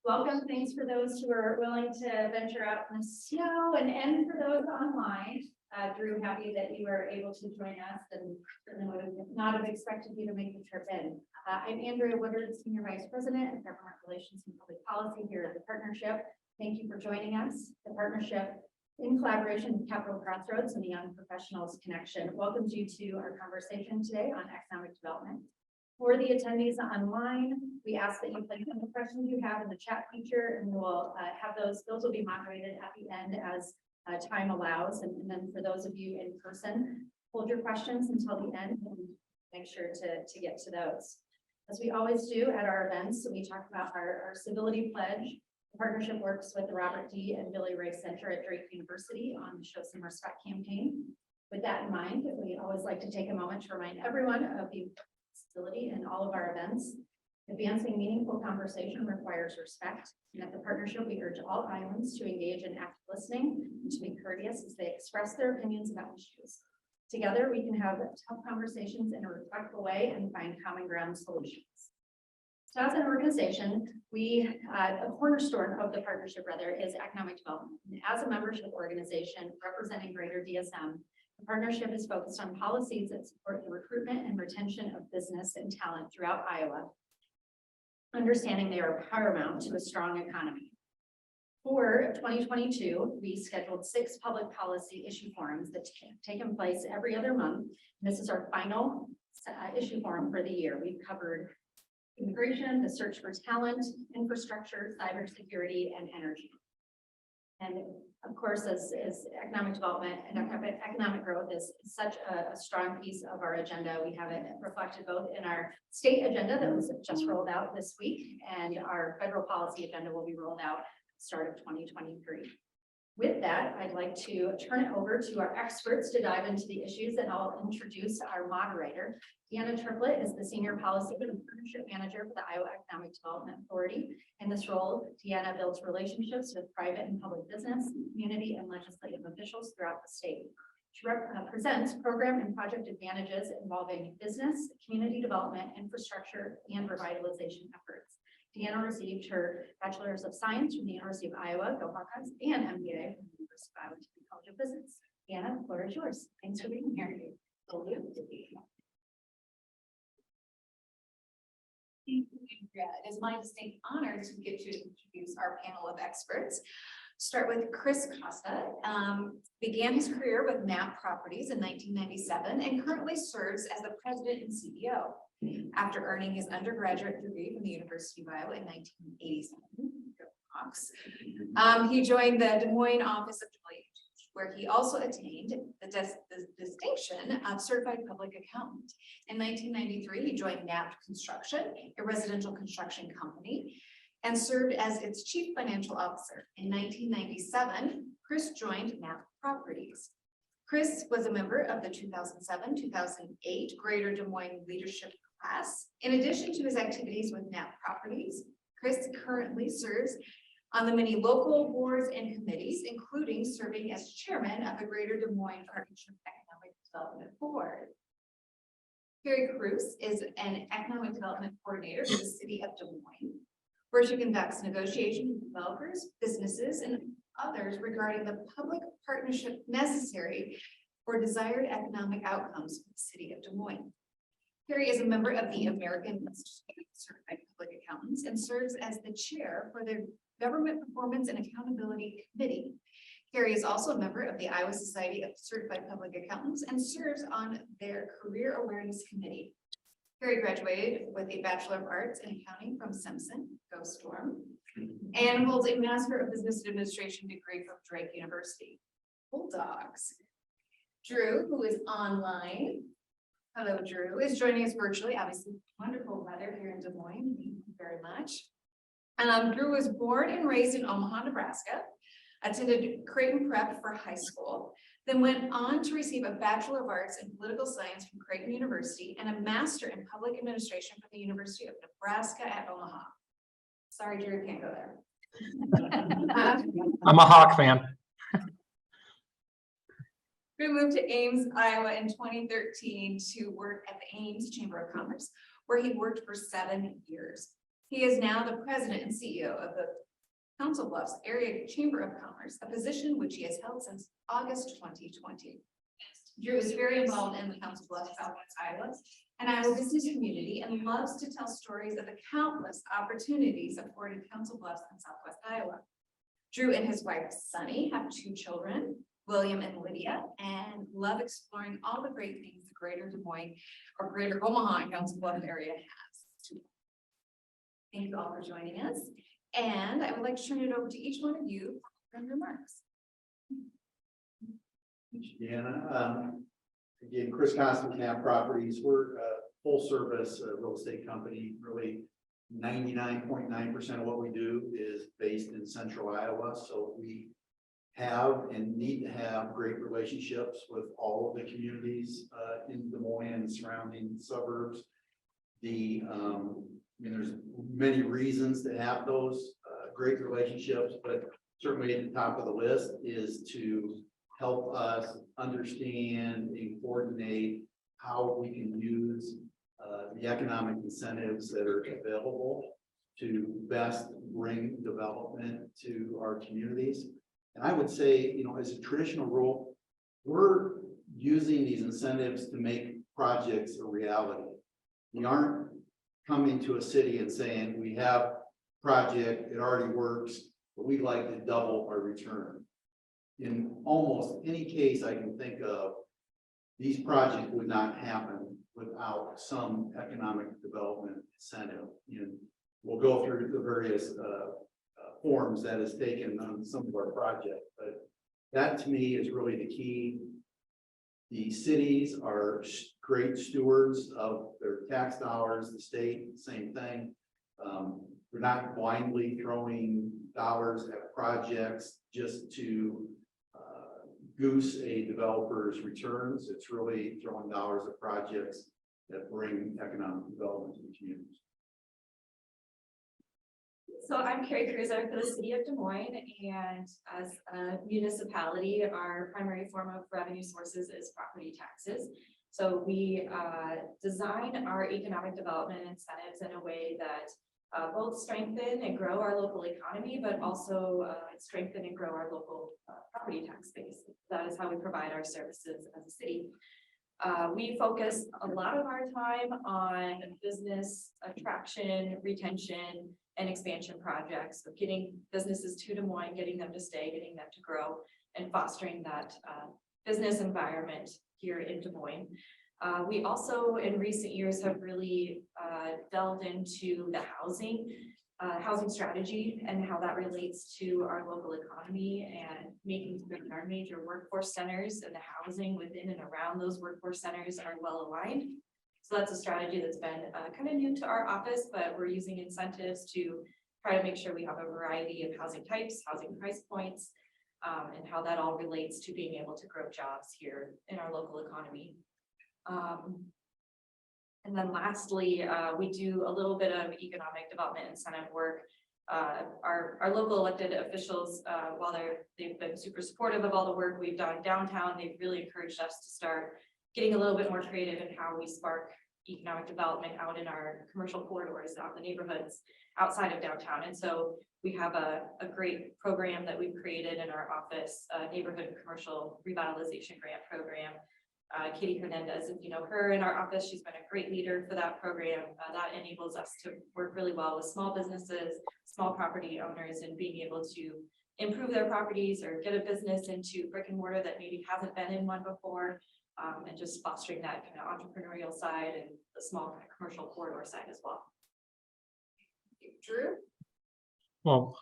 Welcome. Thanks for those who are willing to venture out in the snow, and for those online. Drew, happy that you were able to join us, and certainly would have not have expected you to make the trip in. I'm Andrea Woodard, Senior Vice President of Government Relations and Public Policy here at the Partnership. Thank you for joining us. The Partnership, in collaboration with Capital Crossroads and the Young Professionals Connection, welcomes you to our conversation today on economic development. For the attendees online, we ask that you place any questions you have in the chat feature, and we'll have those will be moderated at the end as time allows. And then for those of you in person, hold your questions until the end and make sure to get to those. As we always do at our events, we talk about our civility pledge. The Partnership works with the Robert D. and Billy Ray Center at Drake University on the Show Some Respect campaign. With that in mind, we always like to take a moment to remind everyone of the civility in all of our events. Advancing meaningful conversation requires respect, and at the Partnership, we urge all Iowans to engage in active listening and to be courteous as they express their opinions about issues. Together, we can have tough conversations in a respectful way and find common ground solutions. So as an organization, a cornerstone of the Partnership is economic development. And as a membership organization representing Greater DSM, the Partnership is focused on policies that support the recruitment and retention of business and talent throughout Iowa, understanding they are paramount to a strong economy. For 2022, we scheduled 6 public policy issue forums that have taken place every other month. And this is our final issue forum for the year. We've covered immigration, the search for talent, infrastructure, cybersecurity, and energy. And of course, as economic development and economic growth is such a strong piece of our agenda, we have it reflected both in our state agenda that was just rolled out this week, and our federal policy agenda will be rolled out at the start of 2023. With that, I'd like to turn it over to our experts to dive into the issues, and I'll introduce our moderator. Deanna Triplett is the Senior Policy and Partnership Manager for the Iowa Economic Development Authority. In this role, Deanna builds relationships with private and public business, community, and legislative officials throughout the state. She presents program and project advantages involving business, community development, infrastructure, and revitalization efforts. Deanna received her Bachelor's of Science from the University of Iowa, go Hawkeyes, and MBA from the University of Iowa College of Business. Deanna, the floor is yours. Thanks for being here. Thank you, Andrea. It is my distinct honor to get to introduce our panel of experts. Start with Chris Costa. Began his career with Knapp Properties in 1997 and currently serves as the president and CEO. After earning his undergraduate degree from the University of Iowa in 1987, he joined the Des Moines office of Deloitte, where he also attained the distinction of certified public accountant. In 1993, he joined Knapp Construction, a residential construction company, and served as its chief financial officer. In 1997, Chris joined Knapp Properties. Chris was a member of the 2007-2008 Greater Des Moines Leadership Class. In addition to his activities with Knapp Properties, Chris currently serves on the many local boards and committees, including serving as chairman of the Greater Des Moines Partnership Economic Development Board. Carrie Cruz is an economic development coordinator for the city of Des Moines, where she conducts negotiations with developers, businesses, and others regarding the public partnership necessary for desired economic outcomes for the city of Des Moines. Carrie is a member of the American Institute of Certified Public Accountants and serves as the chair for the Government Performance and Accountability Committee. Carrie is also a member of the Iowa Society of Certified Public Accountants and serves on their Career Awareness Committee. Carrie graduated with a Bachelor of Arts in Accounting from Simpson, go Storm, and holds a Master of Business Administration degree from Drake University. Bulldogs. Drew, who is online. Hello, Drew, is joining us virtually. Obviously, wonderful weather here in Des Moines. Thank you very much. Drew was born and raised in Omaha, Nebraska, attended Creighton Prep for high school, then went on to receive a Bachelor of Arts in Political Science from Creighton University and a Master in Public Administration from the University of Nebraska at Omaha. Sorry, Drew, can't go there. I'm a Hawk fan. Drew moved to Ames, Iowa in 2013 to work at the Ames Chamber of Commerce, where he worked for 7 years. He is now the president and CEO of the Council Bluffs Area Chamber of Commerce, a position which he has held since August 2020. Drew is very involved in the Council Bluffs, Southwest Iowa, and Iowa business community, and loves to tell stories of the countless opportunities afforded Council Bluffs and Southwest Iowa. Drew and his wife Sunny have 2 children, William and Lydia, and love exploring all the great things the greater Des Moines or greater Omaha and Council Bluffs area has. Thank you all for joining us. And I would like to turn it over to each one of you for remarks. Deanna, again, Chris Costenkamp Properties. We're a full service real estate company. Really 99.9% of what we do is based in central Iowa. So we have and need to have great relationships with all of the communities in Des Moines and surrounding suburbs. There's many reasons to have those great relationships, but certainly at the top of the list is to help us understand and coordinate how we can use the economic incentives that are available to best bring development to our communities. And I would say, as a traditional rule, we're using these incentives to make projects a reality. We aren't coming to a city and saying, we have a project, it already works, but we'd like to double our return. In almost any case I can think of, these projects would not happen without some economic development incentive. And we'll go through the various forms that is taken on some of our projects, but that to me is really the key. The cities are great stewards of their tax dollars, the state, same thing. We're not blindly throwing dollars at projects just to goose a developer's returns. It's really throwing dollars at projects that bring economic development to the communities. So I'm Carrie Cruiser for the city of Des Moines, and as a municipality, our primary form of revenue sources is property taxes. So we design our economic development incentives in a way that both strengthen and grow our local economy, but also strengthen and grow our local property tax base. That is how we provide our services as a city. We focus a lot of our time on business attraction, retention, and expansion projects. So getting businesses to Des Moines, getting them to stay, getting them to grow, and fostering that business environment here in Des Moines. We also in recent years have really delved into the housing strategy and how that relates to our local economy, and making sure that our major workforce centers and the housing within and around those workforce centers are well aligned. So that's a strategy that's been kind of new to our office, but we're using incentives to try to make sure we have a variety of housing types, housing price points, and how that all relates to being able to grow jobs here in our local economy. And then lastly, we do a little bit of economic development incentive work. Our local elected officials, while they've been super supportive of all the work we've done downtown, they've really encouraged us to start getting a little bit more creative in how we spark economic development out in our commercial corridors, out in the neighborhoods outside of downtown. And so we have a great program that we've created in our office, neighborhood commercial revitalization grant program. Katie Hernandez, if you know her in our office, she's been a great leader for that program. That enables us to work really well with small businesses, small property owners, and being able to improve their properties or get a business into brick and mortar that maybe hasn't been in one before, and just fostering that kind of entrepreneurial side and the small kind of commercial corridor side as well. Drew? Well,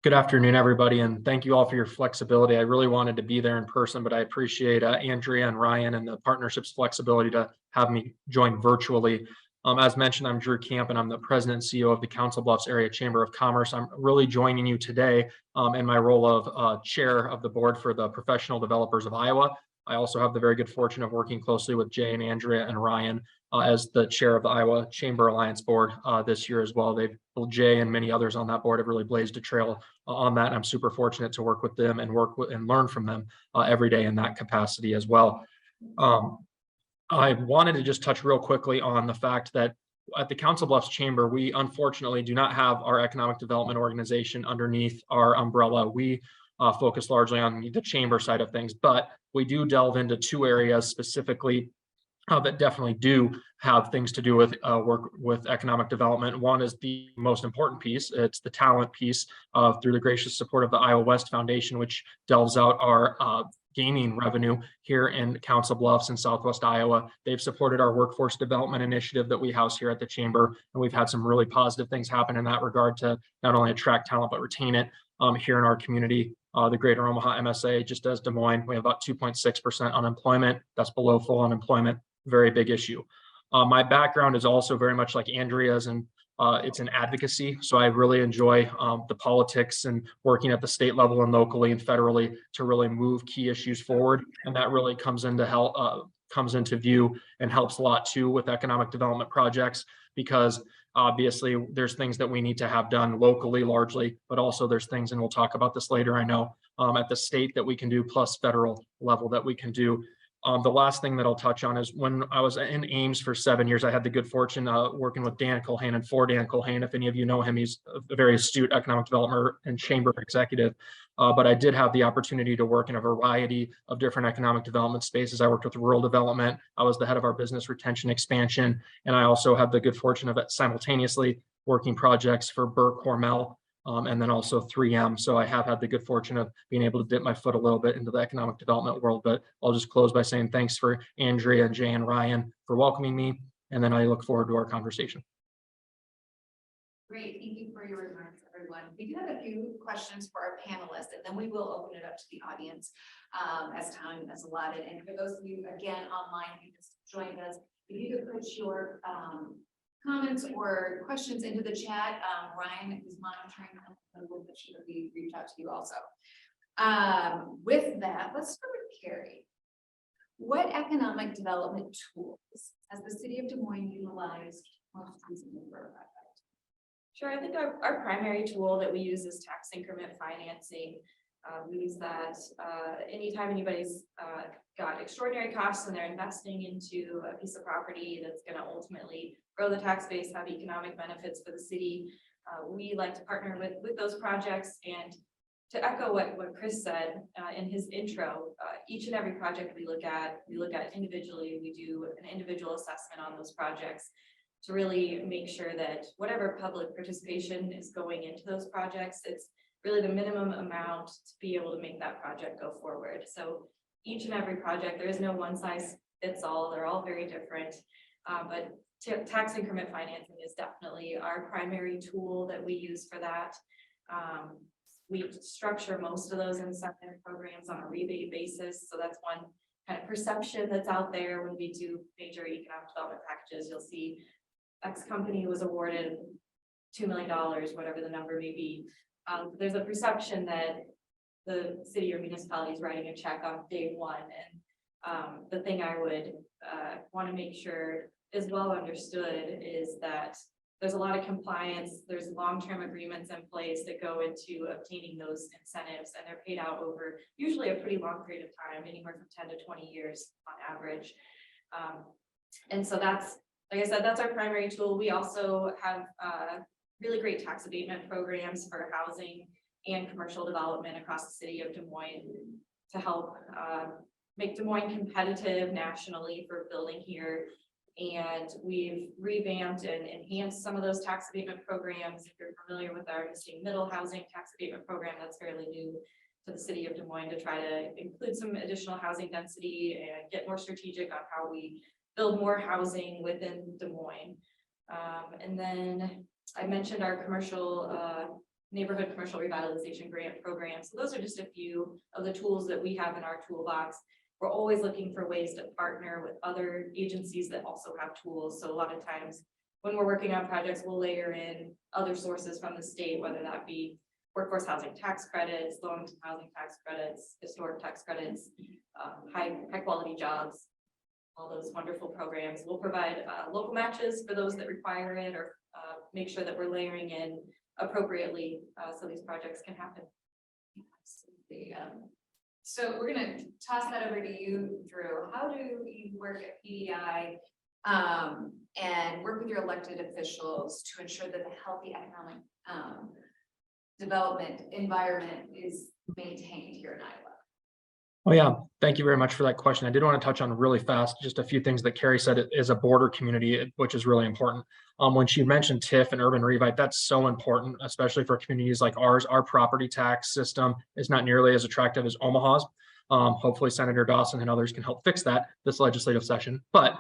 good afternoon, everybody, and thank you all for your flexibility. I really wanted to be there in person, but I appreciate Andrea and Ryan and the partnership's flexibility to have me join virtually. As mentioned, I'm Drew Camp, and I'm the president and CEO of the Council Bluffs Area Chamber of Commerce. I'm really joining you today in my role of chair of the board for the Professional Developers of Iowa. I also have the very good fortune of working closely with Jay and Andrea and Ryan as the chair of the Iowa Chamber Alliance Board this year as well. Jay and many others on that board have really blazed a trail on that. I'm super fortunate to work with them and and learn from them every day in that capacity as well. I wanted to just touch real quickly on the fact that at the Council Bluffs Chamber, we unfortunately do not have our economic development organization underneath our umbrella. We focus largely on the chamber side of things, but we do delve into two areas specifically that definitely do have things to do with work with economic development. One is the most important piece. It's the talent piece through the gracious support of the Iowa West Foundation, which delves out our gaming revenue here in Council Bluffs in Southwest Iowa. They've supported our workforce development initiative that we house here at the Chamber, and we've had some really positive things happen in that regard to not only attract talent, but retain it here in our community. The Greater Omaha MSA, just as Des Moines, we have about 2.6% unemployment. That's below full unemployment. Very big issue. My background is also very much like Andrea's, and it's in advocacy. So I really enjoy the politics and working at the state level and locally and federally to really move key issues forward. And that really comes into view and helps a lot too with economic development projects, because obviously there's things that we need to have done locally largely, but also there's things, and we'll talk about this later, I know, at the state that we can do, plus federal level that we can do. The last thing that I'll touch on is when I was in Ames for 7 years, I had the good fortune working with Dan Culhane and for Dan Culhane. If any of you know him, he's a very astute economic development and chamber executive. But I did have the opportunity to work in a variety of different economic development spaces. I worked with rural development. I was the head of our business retention expansion. And I also had the good fortune of simultaneously working projects for Burke Hormel, and then also 3M. So I have had the good fortune of being able to dip my foot a little bit into the economic development world. But I'll just close by saying thanks for Andrea, Jay, and Ryan for welcoming me. And then I look forward to our conversation. Great, thank you for your remarks, everyone. We do have a few questions for our panelists, and then we will open it up to the audience as time is allotted. And for those of you, again, online who just joined us, if you could put your comments or questions into the chat. Ryan is monitoring them, and we'll make sure that we reach out to you also. With that, let's start with Carrie. What economic development tools has the city of Des Moines utilized most recently for a project? Sure, I think our primary tool that we use is tax increment financing. We use that anytime anybody's got extraordinary costs and they're investing into a piece of property that's going to ultimately grow the tax base, have economic benefits for the city. We like to partner with those projects. And to echo what Chris said in his intro, each and every project we look at individually. We do an individual assessment on those projects to really make sure that whatever public participation is going into those projects, it's really the minimum amount to be able to make that project go forward. So each and every project, there is no one size fits all. They're all very different, but tax increment financing is definitely our primary tool that we use for that. We structure most of those incentive programs on a rebate basis. So that's one kind of perception that's out there when we do major economic development packages. You'll see X company was awarded $2 million, whatever the number may be. There's a perception that the city or municipality is writing a check on day one. And the thing I would want to make sure is well understood is that there's a lot of compliance. There's long-term agreements in place that go into obtaining those incentives, and they're paid out over usually a pretty long period of time, anywhere from 10 to 20 years on average. And so that's, like I said, that's our primary tool. We also have really great tax abatement programs for housing and commercial development across the city of Des Moines to help make Des Moines competitive nationally for building here. And we've revamped and enhanced some of those tax abatement programs. If you're familiar with our Missing Middle Housing Tax Abatement Program, that's fairly new to the city of Des Moines, to try to include some additional housing density and get more strategic on how we build more housing within Des Moines. And then I mentioned our commercial neighborhood commercial revitalization grant program. So those are just a few of the tools that we have in our toolbox. We're always looking for ways to partner with other agencies that also have tools. So a lot of times when we're working on projects, we'll layer in other sources from the state, whether that be workforce housing tax credits, low-income housing tax credits, historic tax credits, high quality jobs, all those wonderful programs. We'll provide local matches for those that require it, or make sure that we're layering in appropriately so these projects can happen. So we're going to toss that over to you, Drew. How do you work at PDI and work with your elected officials to ensure that the healthy economic development environment is maintained here in Iowa? Oh, yeah. Thank you very much for that question. I did want to touch on really fast, just a few things that Carrie said. It is a border community, which is really important. When she mentioned TIF and urban revite, that's so important, especially for communities like ours. Our property tax system is not nearly as attractive as Omaha's. Hopefully Senator Dawson and others can help fix that this legislative session. But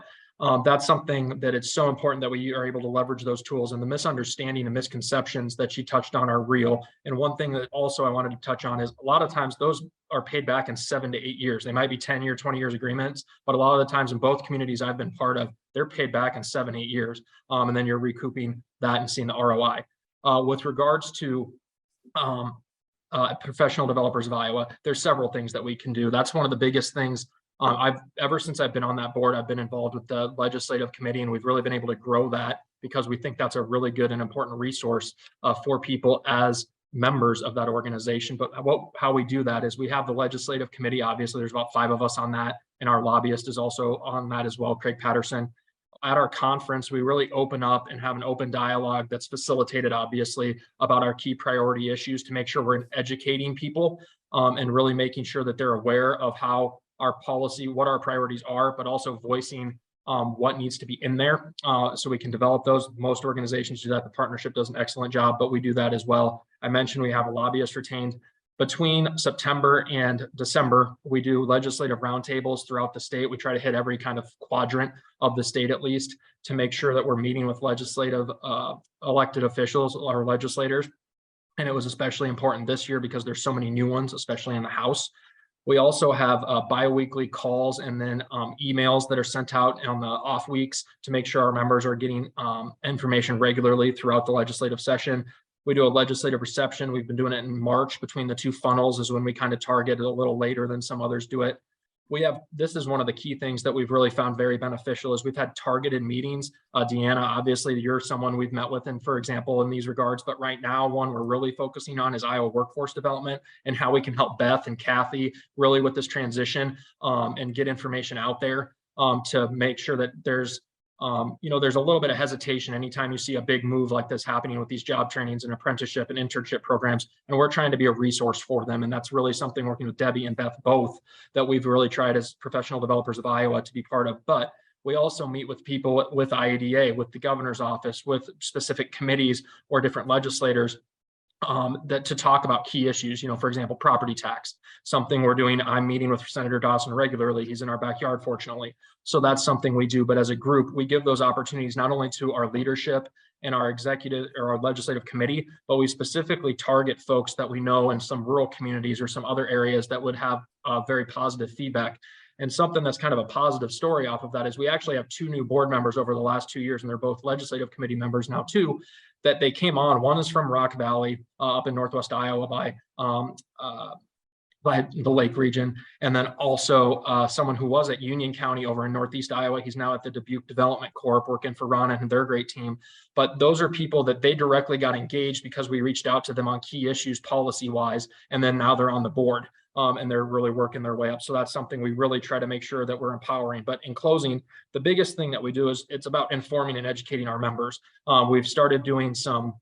that's something that it's so important that we are able to leverage those tools, and the misunderstanding and misconceptions that she touched on are real. And one thing that also I wanted to touch on is a lot of times those are paid back in 7 to 8 years. They might be 10-year, 20 years agreements, but a lot of the times in both communities I've been part of, they're paid back in 7, 8 years. And then you're recouping that and seeing the ROI. With regards to professional developers of Iowa, there's several things that we can do. That's one of the biggest things. Ever since I've been on that board, I've been involved with the legislative committee, and we've really been able to grow that because we think that's a really good and important resource for people as members of that organization. But how we do that is we have the legislative committee. Obviously, there's about 5 of us on that, and our lobbyist is also on that as well, Craig Patterson. At our conference, we really open up and have an open dialogue that's facilitated, obviously, about our key priority issues to make sure we're educating people and really making sure that they're aware of how our policy, what our priorities are, but also voicing what needs to be in there so we can develop those. Most organizations do that. The partnership does an excellent job, but we do that as well. I mentioned we have a lobbyist retained. Between September and December, we do legislative roundtables throughout the state. We try to hit every kind of quadrant of the state, at least, to make sure that we're meeting with legislative elected officials or legislators. And it was especially important this year because there's so many new ones, especially in the House. We also have bi-weekly calls and then emails that are sent out on the off weeks to make sure our members are getting information regularly throughout the legislative session. We do a legislative reception. We've been doing it in March. Between the 2 funnels is when we kind of target it a little later than some others do it. This is one of the key things that we've really found very beneficial is we've had targeted meetings. Deanna, obviously you're someone we've met with, and for example, in these regards, but right now one we're really focusing on is Iowa workforce development and how we can help Beth and Kathy really with this transition and get information out there to make sure that there's a little bit of hesitation anytime you see a big move like this happening with these job trainings and apprenticeship and internship programs. And we're trying to be a resource for them. And that's really something working with Debbie and Beth both that we've really tried as professional developers of Iowa to be part of. But we also meet with people with IADA, with the governor's office, with specific committees or different legislators that to talk about key issues, for example, property tax, something we're doing. I'm meeting with Senator Dawson regularly. He's in our backyard, fortunately. So that's something we do. But as a group, we give those opportunities not only to our leadership and our executive or our legislative committee, but we specifically target folks that we know in some rural communities or some other areas that would have very positive feedback. And something that's kind of a positive story off of that is we actually have 2 new board members over the last 2 years, and they're both legislative committee members now too, that they came on. One is from Rock Valley up in Northwest Iowa by the Lake region. And then also someone who was at Union County over in Northeast Iowa. He's now at the Dubuque Development Corp working for Ron and their great team. But those are people that they directly got engaged because we reached out to them on key issues policy wise. And then now they're on the board. And they're really working their way up. So that's something we really try to make sure that we're empowering. But in closing, the biggest thing that we do is it's about informing and educating our members. We've started doing some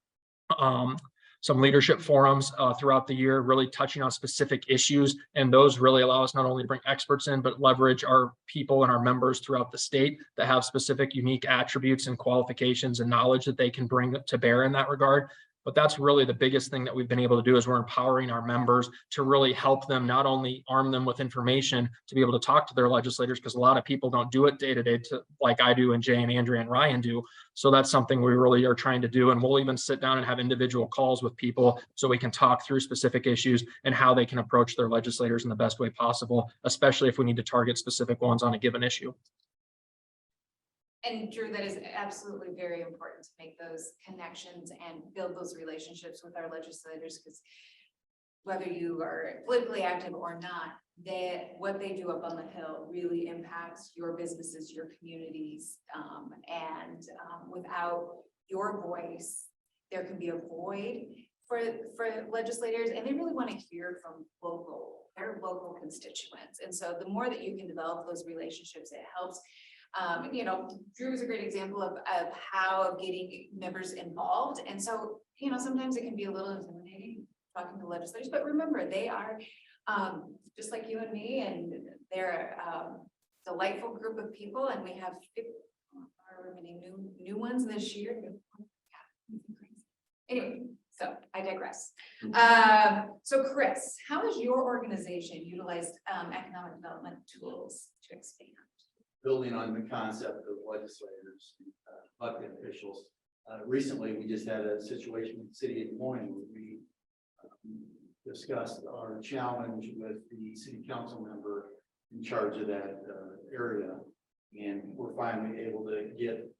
leadership forums throughout the year, really touching on specific issues. And those really allow us not only to bring experts in, but leverage our people and our members throughout the state that have specific unique attributes and qualifications and knowledge that they can bring to bear in that regard. But that's really the biggest thing that we've been able to do is we're empowering our members to really help them, not only arm them with information to be able to talk to their legislators, because a lot of people don't do it day to day like I do and Jay and Andrea and Ryan do. So that's something we really are trying to do. And we'll even sit down and have individual calls with people so we can talk through specific issues and how they can approach their legislators in the best way possible, especially if we need to target specific ones on a given issue. And Drew, that is absolutely very important to make those connections and build those relationships with our legislators, because whether you are politically active or not, what they do up on the Hill really impacts your businesses, your communities, and without your voice, there can be a void for legislators, and they really want to hear from their local constituents. And so the more that you can develop those relationships, it helps You know, Drew is a great example of how getting members involved. And so, you know, sometimes it can be a little intimidating talking to legislators, but remember, they are just like you and me, and they're a delightful group of people, and we have however many new ones this year. Anyway, so I digress. So Chris, how has your organization utilized economic development tools to expand? Building on the concept of legislators, elected officials. Recently, we just had a situation with the city of Des Moines where we discussed our challenge with the city council member in charge of that area. And we're finally able to get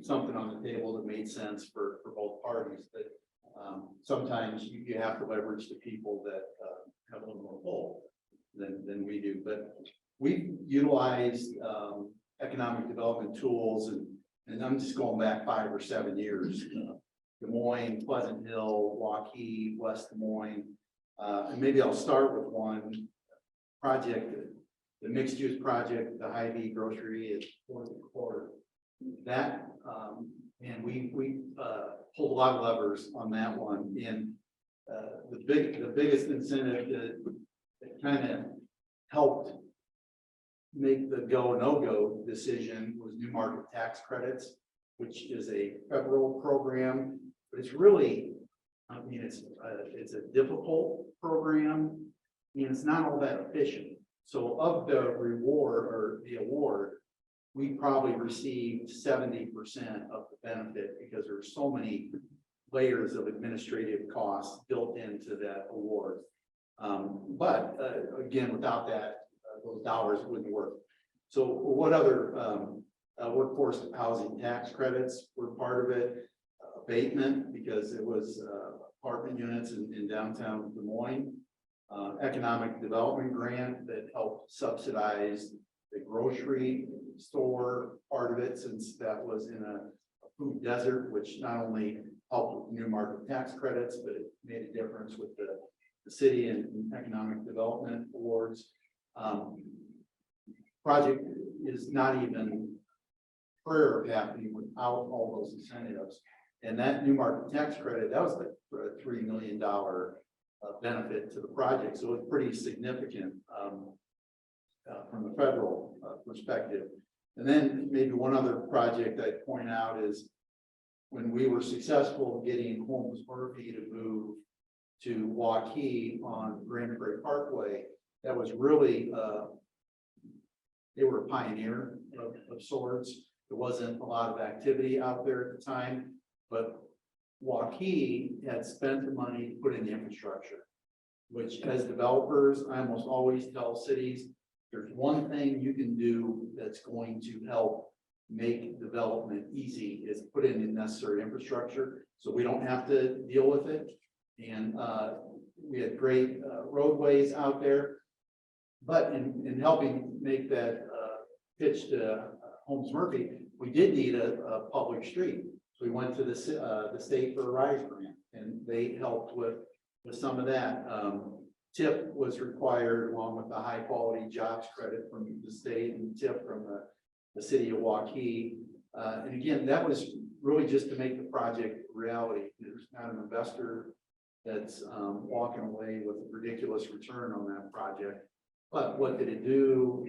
something on the table that made sense for both parties. But sometimes you have to leverage the people that have a little more pull than we do. But we've utilized economic development tools, and I'm just going back 5 or 7 years. Des Moines, Pleasant Hill, Waukee, West Des Moines. And maybe I'll start with one project, the mixed use project, the Hy-Vee grocery at 4th and Court. That, and we pulled a lot of levers on that one. And the biggest incentive that kind of helped make the go, no-go decision was new market tax credits, which is a federal program, but it's really, I mean, it's a difficult program and it's not all that efficient. So of the reward or the award, we probably received 70% of the benefit because there are so many layers of administrative costs built into that award. But again, without that, those dollars wouldn't work. So what other workforce housing tax credits were part of it? Abatement, because it was apartment units in downtown Des Moines. Economic development grant that helped subsidize the grocery store part of it, since that was in a food desert, which not only helped with new market tax credits, but it made a difference with the city and economic development awards. Project is not even prayer of happening without all those incentives. And that new market tax credit, that was a $3 million benefit to the project. So it's pretty significant from the federal perspective. And then maybe one other project I'd point out is when we were successful getting Holmes Murphy to move to Waukee on Grand Prairie Parkway, that was really, they were a pioneer of sorts. There wasn't a lot of activity out there at the time, but Waukee had spent the money to put in the infrastructure, which as developers, I almost always tell cities, there's one thing you can do that's going to help make development easy is put in the necessary infrastructure so we don't have to deal with it. And we had great roadways out there, but in helping make that pitch to Holmes Murphy, we did need a public street. So we went to the state for a RISE grant, and they helped with some of that. TIP was required along with the high quality jobs credit from the state and TIP from the city of Waukee. And again, that was really just to make the project a reality. There's not an investor that's walking away with a ridiculous return on that project. But what did it do?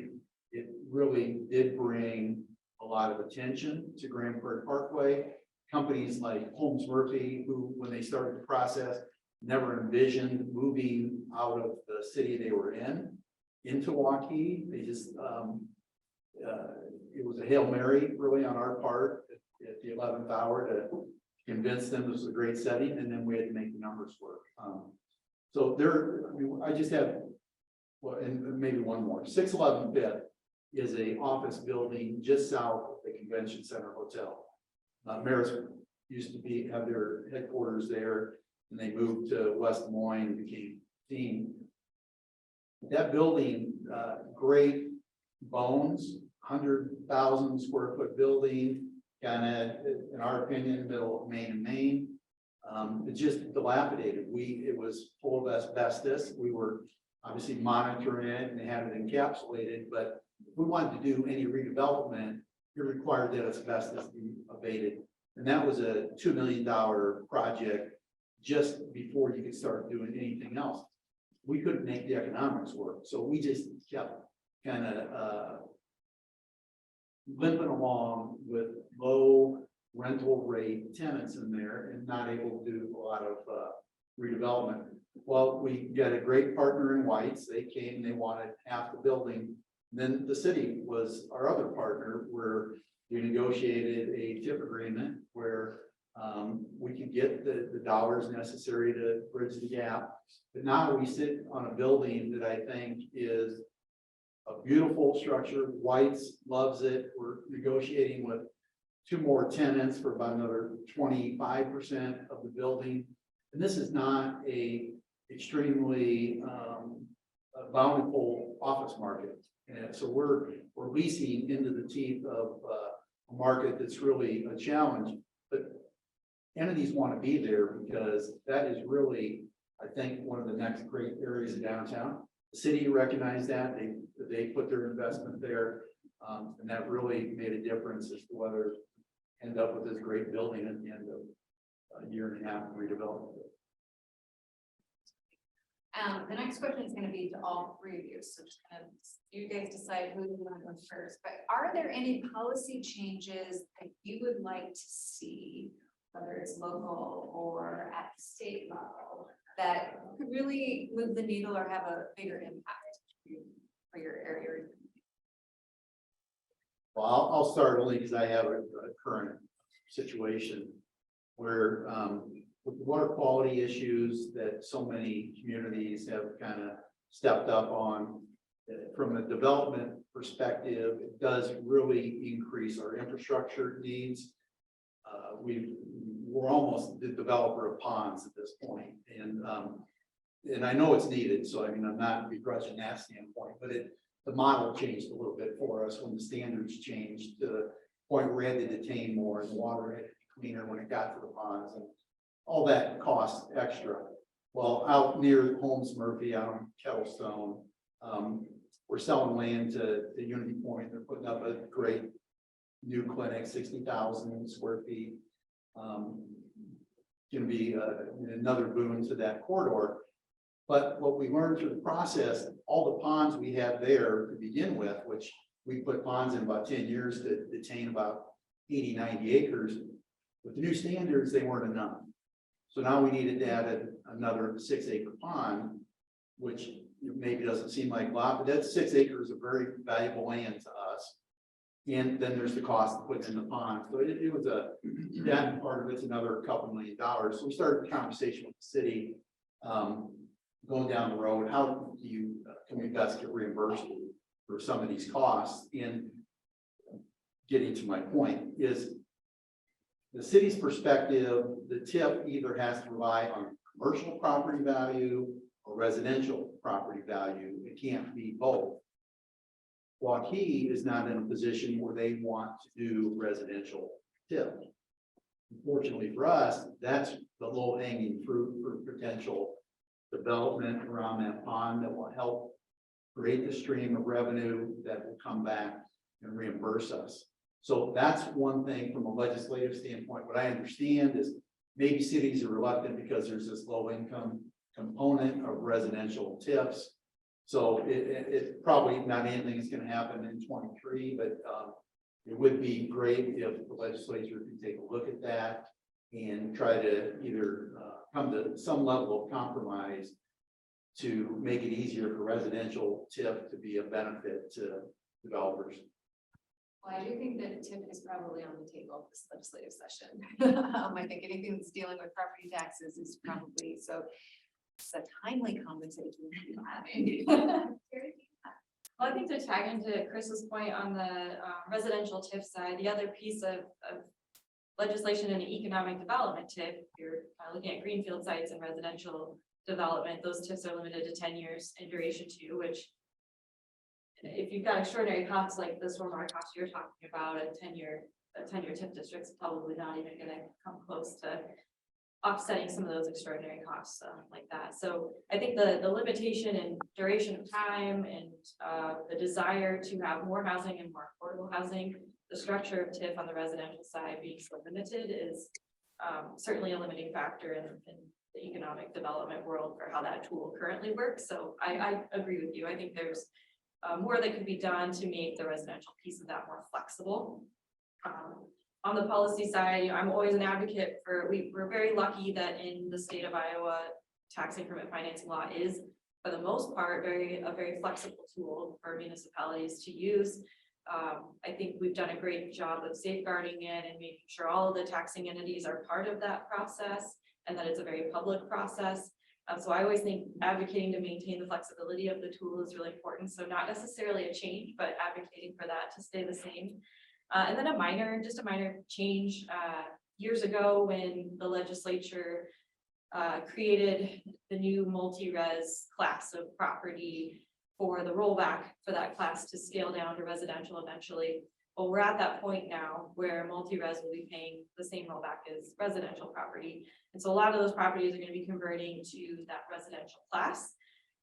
It really did bring a lot of attention to Grand Prairie Parkway. Companies like Holmes Murphy, who when they started the process, never envisioned moving out of the city they were in into Waukee. They just, it was a Hail Mary really on our part at the 11th hour to convince them this was a great setting, and then we had to make the numbers work. So there, I mean, I just have, well, and maybe one more. 611 Fifth is a office building just south of the Convention Center Hotel. Marist used to have their headquarters there, and they moved to West Des Moines and became team. That building, great bones, 100,000 square foot building, kind of, in our opinion, middle of Main and Main. It's just dilapidated. It was full of asbestos. We were obviously monitoring it and they had it encapsulated, but if we wanted to do any redevelopment, it required that asbestos be abated. And that was a $2 million project just before you could start doing anything else. We couldn't make the economics work, so we just kept kind of limping along with low rental rate tenants in there and not able to do a lot of redevelopment. Well, we got a great partner in Whites. They came, they wanted half the building. Then the city was our other partner, where we negotiated a TIF agreement where we could get the dollars necessary to bridge the gap. But now we sit on a building that I think is a beautiful structure. White's loves it. We're negotiating with 2 more tenants for about another 25% of the building. And this is not a extremely bountiful office market. And so we're leasing into the teeth of a market that's really a challenge. But entities want to be there because that is really, I think, one of the next great areas of downtown. The city recognized that. They put their investment there. And that really made a difference as to whether end up with this great building at the end of a year and a half of redevelopment. The next question is going to be to all 3 of you, so just kind of you guys decide who you want to go first. But are there any policy changes that you would like to see, whether it's local or at the state level, that could really move the needle or have a bigger impact for your area? Well, I'll start only because I have a current situation where with the water quality issues that so many communities have kind of stepped up on, from a development perspective, it does really increase our infrastructure needs. We're almost the developer of ponds at this point, and I know it's needed. So I mean, I'm not begrudging that standpoint, but the model changed a little bit for us when the standards changed to the point where we had to detain more and the water had to be cleaner when it got to the ponds, and all that costs extra. Well, out near Holmes Murphy, out on Kettlestone, we're selling land to Unity Point. They're putting up a great new clinic, 60,000 square feet. Going to be another boon to that corridor. But what we learned through the process, all the ponds we had there to begin with, which we put ponds in about 10 years to detain about 80, 90 acres. With the new standards, they weren't enough. So now we needed to add another 6-acre pond, which maybe doesn't seem like a lot, but that's 6 acres of very valuable land to us. And then there's the cost of putting in the pond. So it was that part of it's another $2 million. So we started a conversation with the city, going down the road. How do you, can we best get reimbursed for some of these costs? And getting to my point is, the city's perspective, the TIF either has to rely on commercial property value or residential property value. It can't be both. Waukee is not in a position where they want to do residential TIF. Unfortunately for us, that's the low hanging fruit for potential development around that pond that will help create the stream of revenue that will come back and reimburse us. So that's one thing from a legislative standpoint. What I understand is maybe cities are reluctant because there's this low income component of residential TIFs. So it's probably not anything that's going to happen in 23, but it would be great if the legislature could take a look at that and try to either come to some level of compromise to make it easier for residential TIF to be a benefit to developers. Well, I do think that TIF is probably on the table this legislative session. I think anything that's dealing with property taxes is probably, so it's a timely conversation to be having. Well, I think to tag into Chris's point on the residential TIF side, the other piece of legislation in the economic development TIF, if you're looking at greenfield sites and residential development, those TIFs are limited to 10 years in duration too, which if you've got extraordinary costs like the stormwater costs you're talking about, a 10-year TIF district's probably not even going to come close to offsetting some of those extraordinary costs like that. So I think the limitation and duration of time and the desire to have more housing and more affordable housing, the structure of TIF on the residential side being so limited is certainly a limiting factor in the economic development world for how that tool currently works. So I agree with you. I think there's more that could be done to make the residential piece of that more flexible. On the policy side, I'm always an advocate for, we're very lucky that in the state of Iowa, tax increment financing law is, for the most part, a very flexible tool for municipalities to use. I think we've done a great job of safeguarding it and making sure all of the taxing entities are part of that process and that it's a very public process. So I always think advocating to maintain the flexibility of the tool is really important. So not necessarily a change, but advocating for that to stay the same. And then just a minor change, years ago when the legislature created the new multi-res class of property for the rollback for that class to scale down to residential eventually. Well, we're at that point now where multi-res will be paying the same rollback as residential property. And so a lot of those properties are going to be converting to that residential class.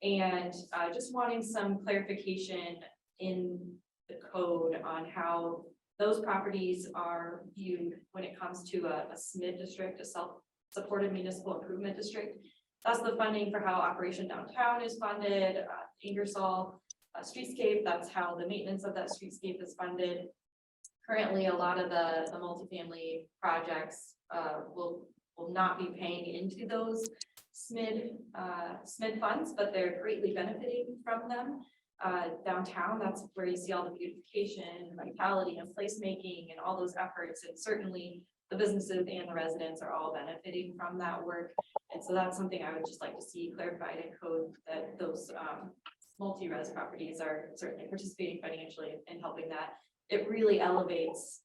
And just wanting some clarification in the code on how those properties are viewed when it comes to a SMID district, a self-supported municipal improvement district. That's the funding for how Operation Downtown is funded, Ingersoll Streetscape, that's how the maintenance of that streetscape is funded. Currently, a lot of the multifamily projects will not be paying into those SMID funds, but they're greatly benefiting from them. Downtown, that's where you see all the beautification, vitality, and placemaking, and all those efforts. And certainly the businesses and the residents are all benefiting from that work. And so that's something I would just like to see clarified in code, that those multi-res properties are certainly participating financially in helping that. It really elevates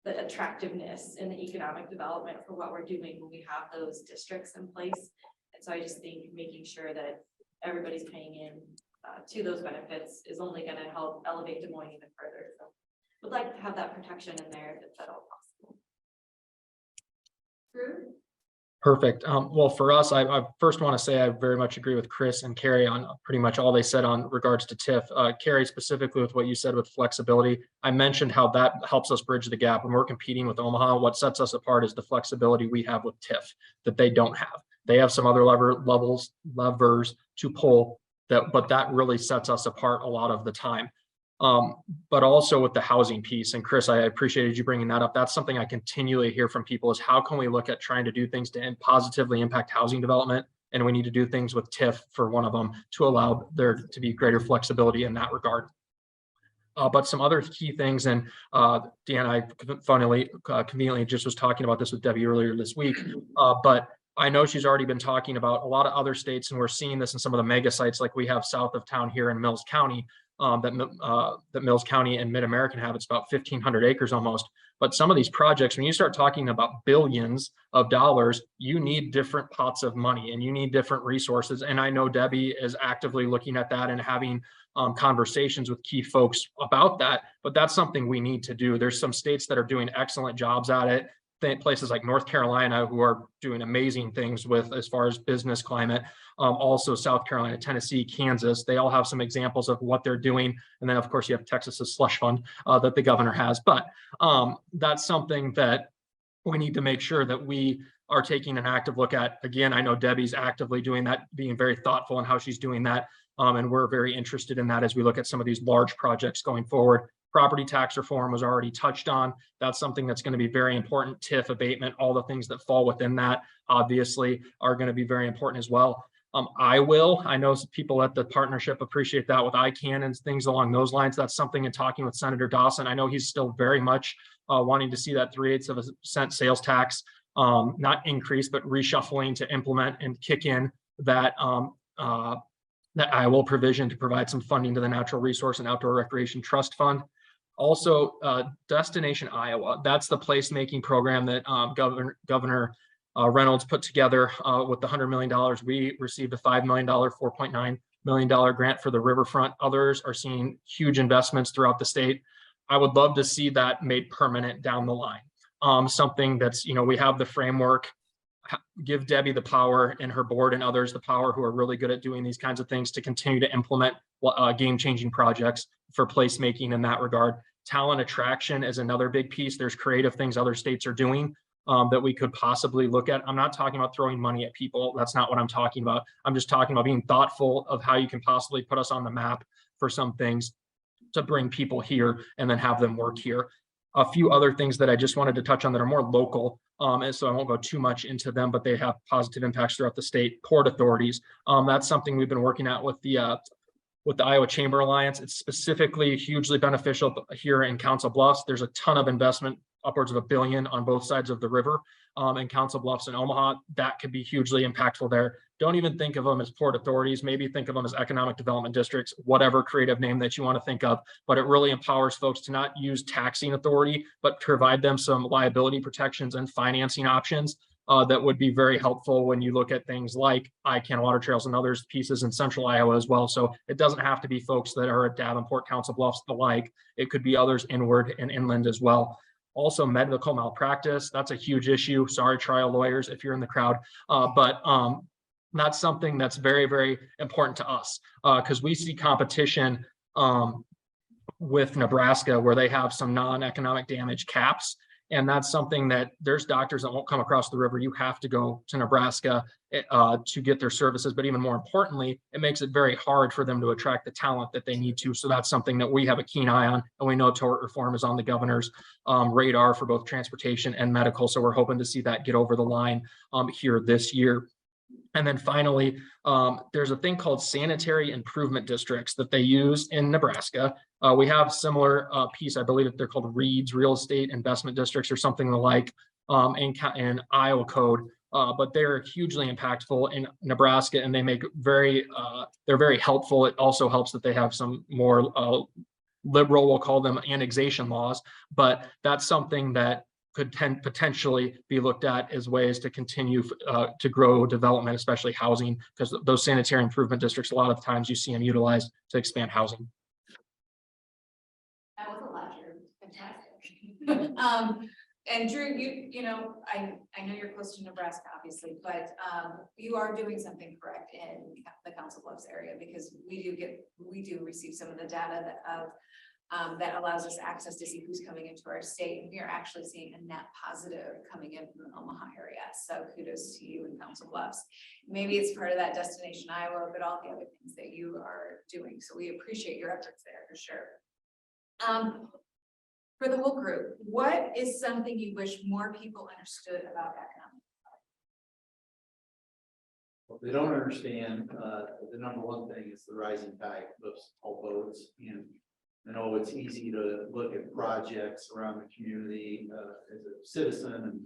the attractiveness and the economic development for what we're doing when we have those districts in place. And so I just think making sure that everybody's paying in to those benefits is only going to help elevate Des Moines even further. So would like to have that protection in there if it's at all possible. Drew? Perfect. Well, for us, I first want to say I very much agree with Chris and Carrie on pretty much all they said on regards to TIF. Carrie, specifically with what you said with flexibility, I mentioned how that helps us bridge the gap when we're competing with Omaha. What sets us apart is the flexibility we have with TIF that they don't have. They have some other levers to pull but that really sets us apart a lot of the time. But also with the housing piece, and Chris, I appreciated you bringing that up. That's something I continually hear from people is how can we look at trying to do things to positively impact housing development? And we need to do things with TIF for one of them to allow there to be greater flexibility in that regard. But some other key things, and Dan, I conveniently just was talking about this with Debbie earlier this week, but I know she's already been talking about a lot of other states, and we're seeing this in some of the mega sites like we have south of town here in Mills County, that Mills County and Mid-American have. It's about 1,500 acres almost. But some of these projects, when you start talking about billions of dollars, you need different pots of money and you need different resources. And I know Debbie is actively looking at that and having conversations with key folks about that. But that's something we need to do. There's some states that are doing excellent jobs at it. Places like North Carolina, who are doing amazing things with as far as business climate, also South Carolina, Tennessee, Kansas, they all have some examples of what they're doing. And then of course you have Texas's slush fund that the governor has, but that's something that we need to make sure that we are taking an active look at. Again, I know Debbie's actively doing that, being very thoughtful in how she's doing that. And we're very interested in that as we look at some of these large projects going forward. Property tax reform was already touched on. That's something that's going to be very important. TIF abatement, all the things that fall within that obviously are going to be very important as well. I know people at the partnership appreciate that with ICANN and things along those lines. That's something in talking with Senator Dawson. I know he's still very much wanting to see that 3/8% sales tax not increase, but reshuffling to implement and kick in that that Iowa provision to provide some funding to the Natural Resource and Outdoor Recreation Trust Fund. Also, Destination Iowa, that's the placemaking program that Governor Reynolds put together with the $100 million. We received a $5 million, $4.9 million grant for the riverfront. Others are seeing huge investments throughout the state. I would love to see that made permanent down the line. Something that's, we have the framework give Debbie the power and her board and others the power who are really good at doing these kinds of things to continue to implement game-changing projects for placemaking in that regard. Talent attraction is another big piece. There's creative things other states are doing that we could possibly look at. I'm not talking about throwing money at people. That's not what I'm talking about. I'm just talking about being thoughtful of how you can possibly put us on the map for some things to bring people here and then have them work here. A few other things that I just wanted to touch on that are more local, and so I won't go too much into them, but they have positive impacts throughout the state. Port authorities, that's something we've been working at with the Iowa Chamber Alliance. It's specifically hugely beneficial here in Council Bluffs. There's a ton of investment, upwards of $1 billion on both sides of the river in Council Bluffs and Omaha. That could be hugely impactful there. Don't even think of them as port authorities. Maybe think of them as economic development districts, whatever creative name that you want to think of. But it really empowers folks to not use taxing authority, but provide them some liability protections and financing options that would be very helpful when you look at things like ICANN water trails and others pieces in central Iowa as well. So it doesn't have to be folks that are at Davenport, Council Bluffs, the like. It could be others inward and inland as well. Also, medical malpractice, that's a huge issue. Sorry, trial lawyers, if you're in the crowd, but that's something that's very, very important to us because we see competition with Nebraska where they have some non-economic damage caps. And that's something that there's doctors that won't come across the river. You have to go to Nebraska to get their services. But even more importantly, it makes it very hard for them to attract the talent that they need to. So that's something that we have a keen eye on. And we know tort reform is on the governor's radar for both transportation and medical. So we're hoping to see that get over the line here this year. And then finally, there's a thing called sanitary improvement districts that they use in Nebraska. We have similar piece, I believe they're called REIDs, real estate investment districts or something like in Iowa code. But they're hugely impactful in Nebraska and they make they're very helpful. It also helps that they have some more liberal, we'll call them annexation laws, but that's something that could potentially be looked at as ways to continue to grow development, especially housing, because those sanitary improvement districts, a lot of times you see them utilized to expand housing. That was a lot, Drew. Fantastic. And Drew, you know, I know you're close to Nebraska, obviously, but you are doing something correct in the Council Bluffs area because we do receive some of the data that allows us access to see who's coming into our state. And we are actually seeing a net positive coming in from the Omaha area. So kudos to you in Council Bluffs. Maybe it's part of that Destination Iowa, but all the other things that you are doing. So we appreciate your efforts there for sure. For the whole group, what is something you wish more people understood about economic? What they don't understand, the number one thing is the rising tide lifts all boats. And I know it's easy to look at projects around the community as a citizen and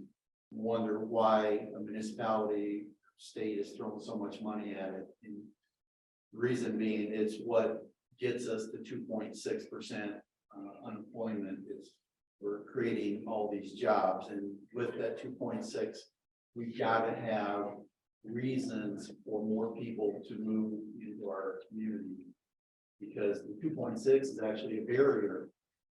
wonder why a municipality, state is throwing so much money at it. And the reason being is what gets us to 2.6% unemployment is we're creating all these jobs. And with that 2.6, we've got to have reasons for more people to move into our community. Because the 2.6 is actually a barrier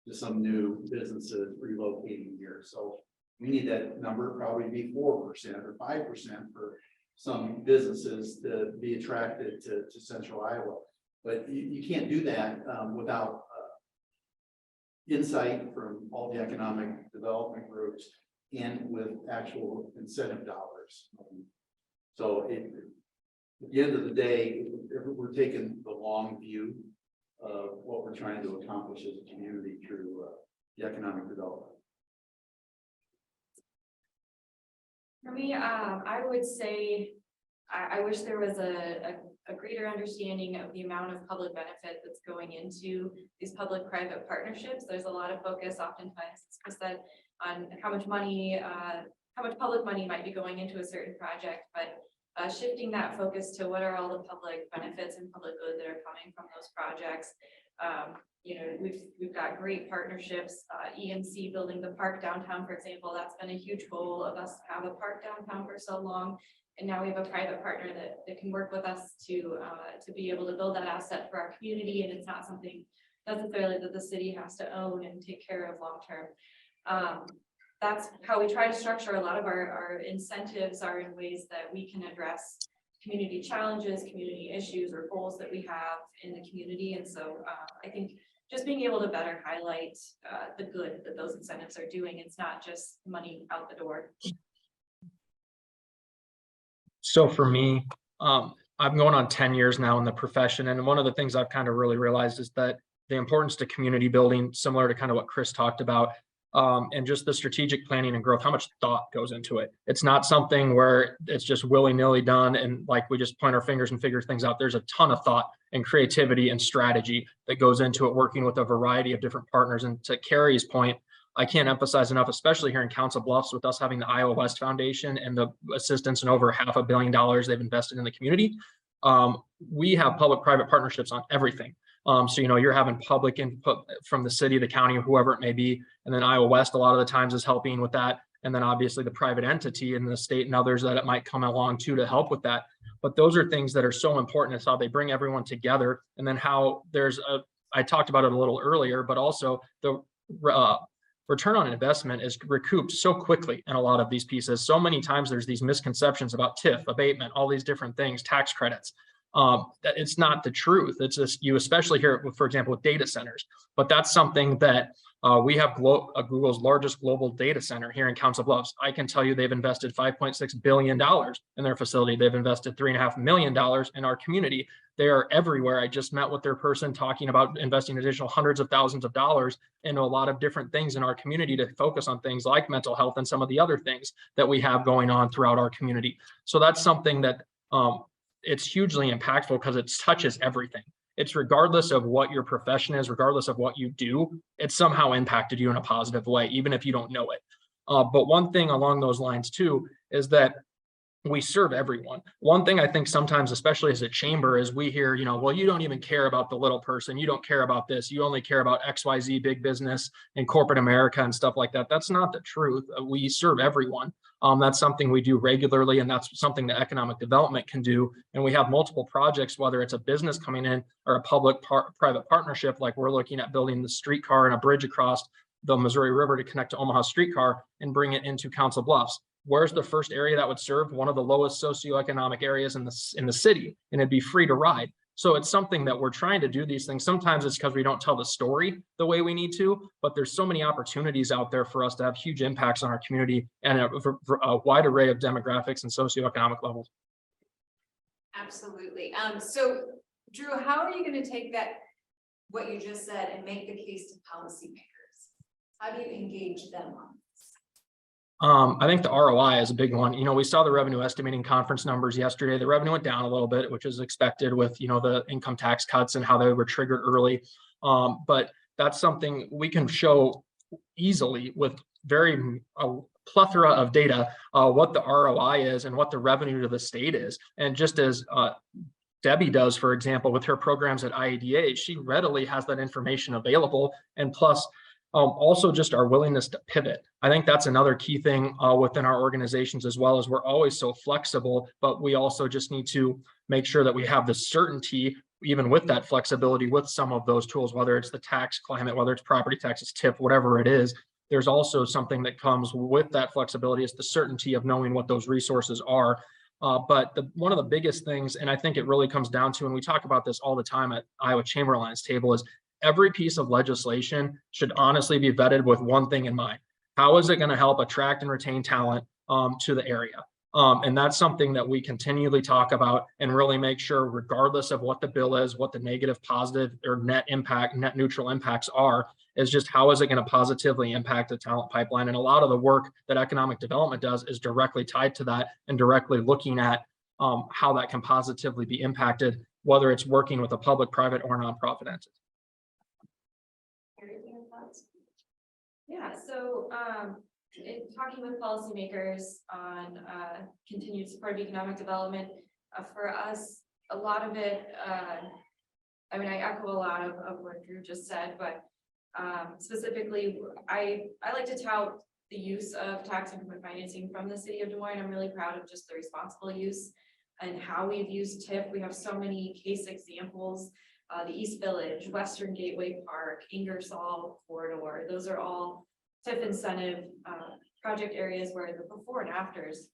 to some new businesses relocating here. So we need that number probably be 4% or 5% for some businesses to be attracted to central Iowa. But you can't do that without insight from all the economic development groups and with actual incentive dollars. So at the end of the day, we're taking the long view of what we're trying to accomplish as a community through the economic development. For me, I would say, I wish there was a greater understanding of the amount of public benefit that's going into these public-private partnerships. There's a lot of focus oftentimes, as Chris said, on how much money, how much public money might be going into a certain project, but shifting that focus to what are all the public benefits and public good that are coming from those projects. You know, we've got great partnerships, EMC building the park downtown, for example. That's been a huge goal of us to have a park downtown for so long. And now we have a private partner that can work with us to be able to build that asset for our community. And it's not something necessarily that the city has to own and take care of long term. that's how we try to structure a lot of our incentives are in ways that we can address community challenges, community issues, or goals that we have in the community. And so I think just being able to better highlight the good that those incentives are doing. It's not just money out the door. So for me, I'm going on 10 years now in the profession. And one of the things I've kind of really realized is that the importance to community building, similar to kind of what Chris talked about, and just the strategic planning and growth, how much thought goes into it. It's not something where it's just willy-nilly done and like we just point our fingers and figure things out. There's a ton of thought and creativity and strategy that goes into it, working with a variety of different partners. And to Carrie's point, I can't emphasize enough, especially here in Council Bluffs, with us having the Iowa West Foundation and the assistance and over $500 million they've invested in the community. We have public-private partnerships on everything. So, you're having public input from the city, the county, or whoever it may be. And then Iowa West, a lot of the times, is helping with that. And then obviously the private entity in the state and others that it might come along to help with that. But those are things that are so important. It's how they bring everyone together. And then how I talked about it a little earlier, but also the return on investment is recouped so quickly in a lot of these pieces. So many times there's these misconceptions about TIF, abatement, all these different things, tax credits. That it's not the truth. It's just you, especially here, for example, with data centers. But that's something that we have Google's largest global data center here in Council Bluffs. I can tell you they've invested $5.6 billion in their facility. They've invested $3.5 million in our community. They are everywhere. I just met with their person talking about investing additional hundreds of thousands of dollars into a lot of different things in our community to focus on things like mental health and some of the other things that we have going on throughout our community. So that's something that it's hugely impactful because it touches everything. It's regardless of what your profession is, regardless of what you do, it's somehow impacted you in a positive way, even if you don't know it. But one thing along those lines too, is that we serve everyone. One thing I think sometimes, especially as a chamber, is we hear, well, you don't even care about the little person. You don't care about this. You only care about XYZ big business and corporate America and stuff like that. That's not the truth. We serve everyone. That's something we do regularly, and that's something that economic development can do. And we have multiple projects, whether it's a business coming in or a public-private partnership, like we're looking at building the streetcar and a bridge across the Missouri River to connect to Omaha streetcar and bring it into Council Bluffs. Where's the first area that would serve? One of the lowest socioeconomic areas in the city, and it'd be free to ride. So it's something that we're trying to do these things. Sometimes it's because we don't tell the story the way we need to, but there's so many opportunities out there for us to have huge impacts on our community and a wide array of demographics and socioeconomic levels. Absolutely. So Drew, how are you going to take what you just said, and make the case to policymakers? How do you engage them on this? I think the ROI is a big one. We saw the revenue estimating conference numbers yesterday. The revenue went down a little bit, which is expected with, the income tax cuts and how they were triggered early. But that's something we can show easily with very plethora of data, what the ROI is and what the revenue to the state is. And just as Debbie does, for example, with her programs at IADA, she readily has that information available. And plus, also just our willingness to pivot. I think that's another key thing within our organizations as well, as we're always so flexible, but we also just need to make sure that we have the certainty, even with that flexibility, with some of those tools, whether it's the tax climate, whether it's property taxes, TIF, whatever it is. There's also something that comes with that flexibility, is the certainty of knowing what those resources are. But one of the biggest things, and I think it really comes down to, and we talk about this all the time at Iowa Chamber Alliance table, is every piece of legislation should honestly be vetted with one thing in mind. How is it going to help attract and retain talent to the area? And that's something that we continually talk about and really make sure, regardless of what the bill is, what the negative, positive, or net neutral impacts are, is just how is it going to positively impact the talent pipeline? And a lot of the work that economic development does is directly tied to that and directly looking at how that can positively be impacted, whether it's working with a public, private, or nonprofit entity. Yeah, so in talking with policymakers on continued support of economic development, for us, a lot of it, I echo a lot of what Drew just said, but specifically, I like to tout the use of tax increment financing from the city of Des Moines. I'm really proud of just the responsible use and how we've used TIF. We have so many case examples. The East Village, Western Gateway Park, Ingersoll Corridor, those are all TIF incentive project areas where the before and afters,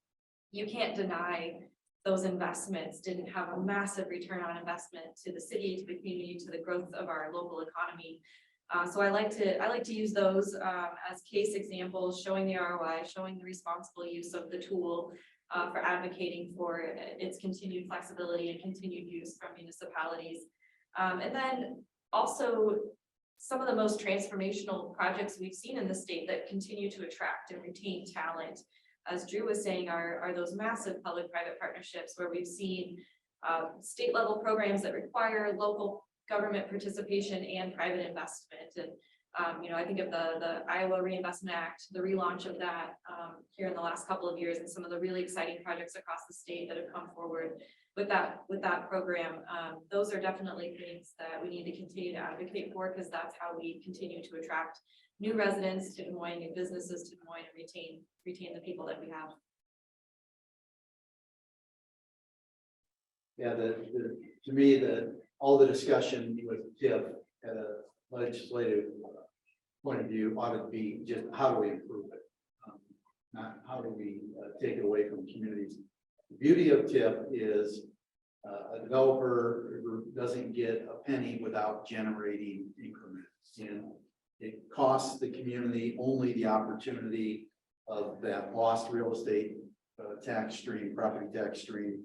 you can't deny those investments didn't have a massive return on investment to the city, to the community, to the growth of our local economy. So I like to use those as case examples, showing the ROI, showing the responsible use of the tool for advocating for its continued flexibility and continued use from municipalities. And then also some of the most transformational projects we've seen in the state that continue to attract and retain talent, as Drew was saying, are those massive public-private partnerships where we've seen state level programs that require local government participation and private investment. And I think of the Iowa Reinvestment Act, the relaunch of that here in the last couple of years, and some of the really exciting projects across the state that have come forward with that program. Those are definitely things that we need to continue to advocate for, because that's how we continue to attract new residents to Des Moines, new businesses to Des Moines, and retain the people that we have. Yeah, to me, all the discussion with TIF at a legislative point of view ought to be just how do we improve it? Not how do we take it away from communities. The beauty of TIF is a developer doesn't get a penny without generating increments. And it costs the community only the opportunity of that lost real estate tax stream, property tax stream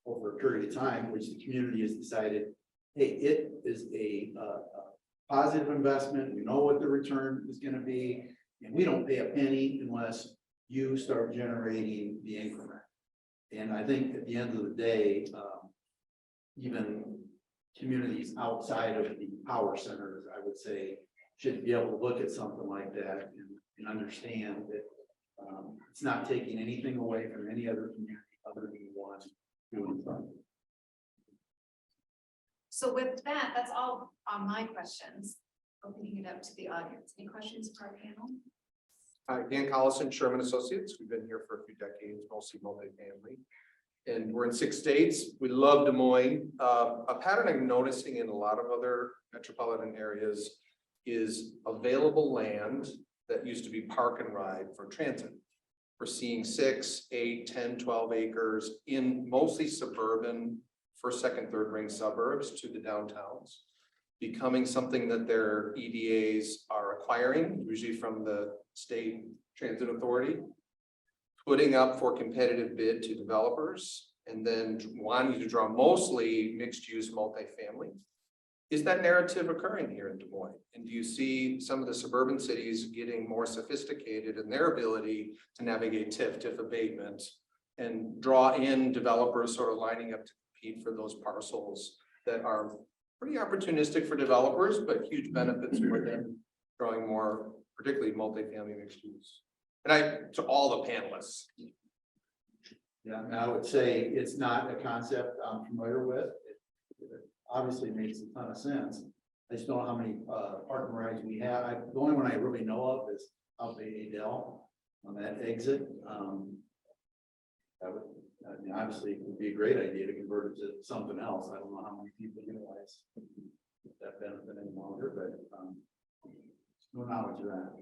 over a period of time, which the community has decided, hey, it is a positive investment. We know what the return is going to be, and we don't pay a penny unless you start generating the increment. And I think at the end of the day, even communities outside of the power centers, I would say, should be able to look at something like that and understand that it's not taking anything away from any other community other than one doing something. So with that, that's all on my questions. Opening it up to the audience. Any questions for our panel? Hi, Dan Collison, Sherman Associates. We've been here for a few decades, mostly multifamily. And we're in 6 states. We love Des Moines. A pattern I'm noticing in a lot of other metropolitan areas is available land that used to be park and ride for transit. We're seeing 6, 8, 10, 12 acres in mostly suburban, first, second, third ring suburbs to the downtowns, becoming something that their EDAs are acquiring, usually from the state transit authority, putting up for competitive bid to developers, and then wanting to draw mostly mixed use multifamily. Is that narrative occurring here in Des Moines? And do you see some of the suburban cities getting more sophisticated in their ability to navigate TIF abatement and draw in developers sort of lining up to compete for those parcels that are pretty opportunistic for developers, but huge benefits for them, drawing more, particularly multifamily mixed use? And to all the panelists. Yeah, and I would say it's not a concept I'm familiar with. It obviously makes a ton of sense. I just don't know how many park and rides we have. The only one I really know of is out by Adele on that exit. That would, I mean, obviously it would be a great idea to convert it to something else. I don't know how many people utilize that benefit any longer, but no knowledge of that.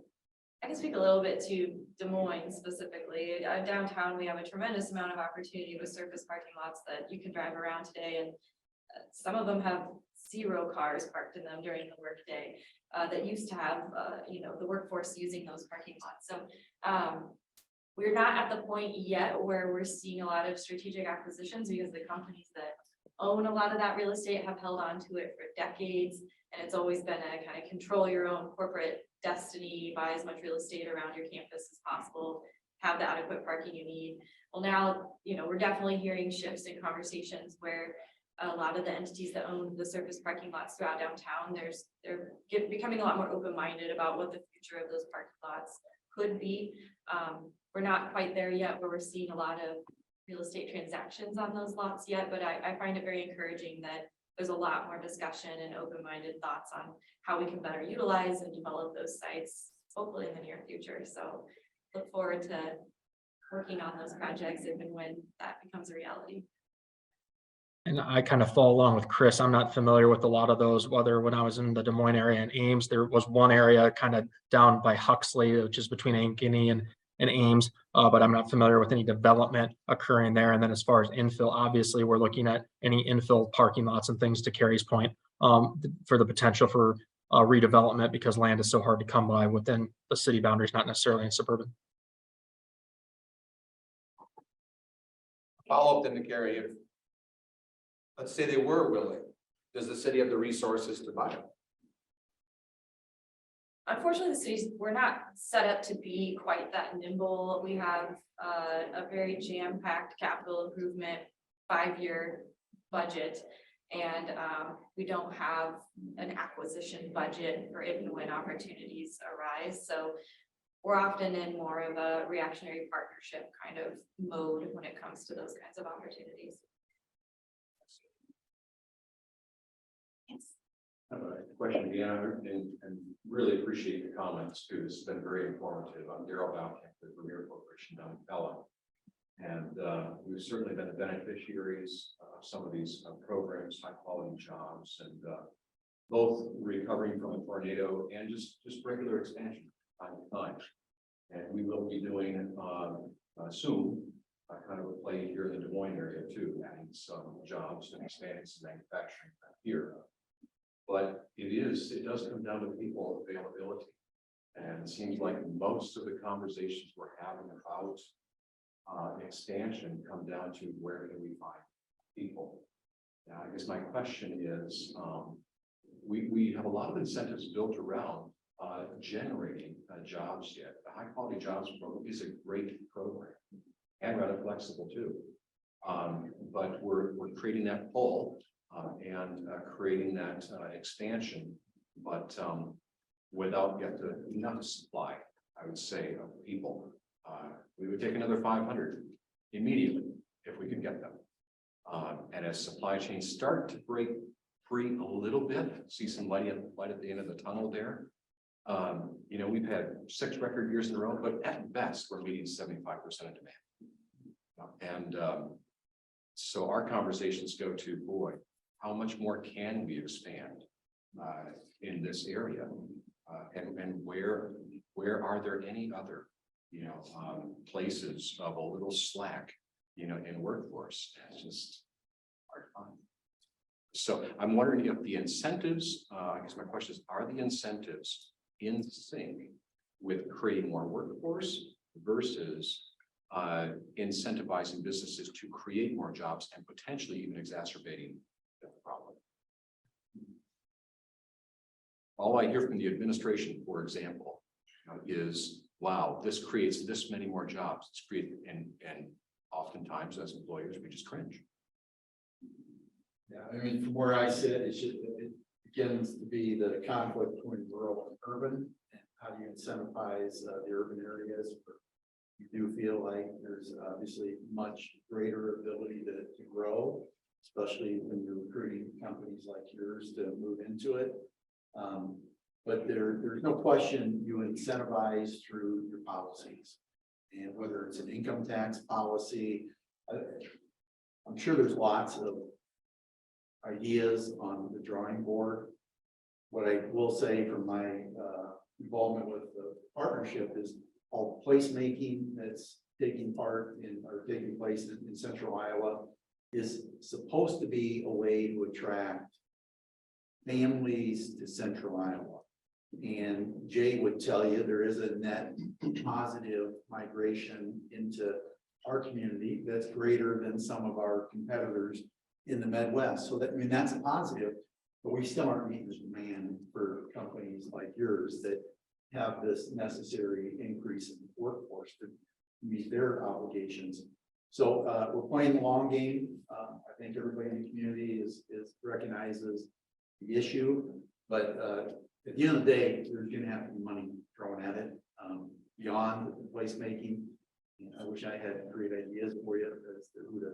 I can speak a little bit to Des Moines specifically. Downtown, we have a tremendous amount of opportunity with surface parking lots that you can drive around today, and some of them have 0 cars parked in them during the workday. That used to have, the workforce using those parking lots. So we're not at the point yet where we're seeing a lot of strategic acquisitions, because the companies that own a lot of that real estate have held on to it for decades, and it's always been a kind of control your own corporate destiny, buy as much real estate around your campus as possible, have the adequate parking you need. Well, now, we're definitely hearing shifts in conversations where a lot of the entities that own the surface parking lots throughout downtown, they're becoming a lot more open-minded about what the future of those parking lots could be. We're not quite there yet where we're seeing a lot of real estate transactions on those lots yet, but I find it very encouraging that there's a lot more discussion and open-minded thoughts on how we can better utilize and develop those sites, hopefully in the near future. So look forward to working on those projects if and when that becomes a reality. And I kind of follow along with Chris. I'm not familiar with a lot of those, whether when I was in the Des Moines area and Ames, there was one area kind of down by Huxley, which is between Ankeny and Ames, but I'm not familiar with any development occurring there. And then as far as infill, obviously, we're looking at any infill parking lots and things, to Carrie's point, for the potential for redevelopment, because land is so hard to come by within the city boundaries, not necessarily in suburban. Follow up then to Carrie, if, let's say they were willing, does the city have the resources to buy them? Unfortunately, the cities, we're not set up to be quite that nimble. We have a very jam-packed capital improvement 5-year budget. And we don't have an acquisition budget for if and when opportunities arise. So we're often in more of a reactionary partnership kind of mode when it comes to those kinds of opportunities. I have a question, Deanna, and really appreciate the comments too. This has been very informative. I'm Daryl Balkamp, the Premier Corporation down in Pella. And we've certainly been the beneficiaries of some of these programs, high quality jobs, and both recovering from a tornado and just regular expansion from time to time. And we will be doing soon kind of a play here in the Des Moines area too, adding some jobs and expanding some manufacturing here. But it does come down to people availability. And it seems like most of the conversations we're having about expansion come down to where can we find people. Now, I guess my question is, we have a lot of incentives built around generating jobs yet. The high quality jobs program is a great program and rather flexible too. But we're creating that pull and creating that expansion, but without yet enough supply, I would say, of people. We would take another 500 immediately if we could get them. And as supply chains start to break free a little bit, see some light at the end of the tunnel there. You know, we've had 6 record years in a row, but at best, we're meeting 75% of demand. And so our conversations go to, boy, how much more can we expand in this area? And where are there any other, places of a little slack, in workforce? It's just hard to find. So I'm wondering if the incentives, I guess my question is, are the incentives in sync with creating more workforce versus incentivizing businesses to create more jobs and potentially even exacerbating the problem? All I hear from the administration, for example, is, wow, this creates this many more jobs. It's created, and oftentimes as employers, we just cringe. Yeah, I mean, from where I sit, it begins to be the conflict between rural and urban, and how do you incentivize the urban areas? You do feel like there's obviously much greater ability to grow, especially when you're recruiting companies like yours to move into it. But there's no question you incentivize through your policies, and whether it's an income tax policy, I'm sure there's lots of ideas on the drawing board. What I will say from my involvement with the partnership is all placemaking that's taking place in central Iowa is supposed to be a way to attract families to central Iowa. And Jay would tell you there is a net positive migration into our community that's greater than some of our competitors in the Midwest. So that, I mean, that's a positive, but we still aren't meeting the demand for companies like yours that have this necessary increase in workforce to meet their obligations. So we're playing the long game. I think everybody in the community recognizes the issue, but at the end of the day, there's going to have to be money thrown at it beyond the placemaking. I wish I had great ideas for you as to who to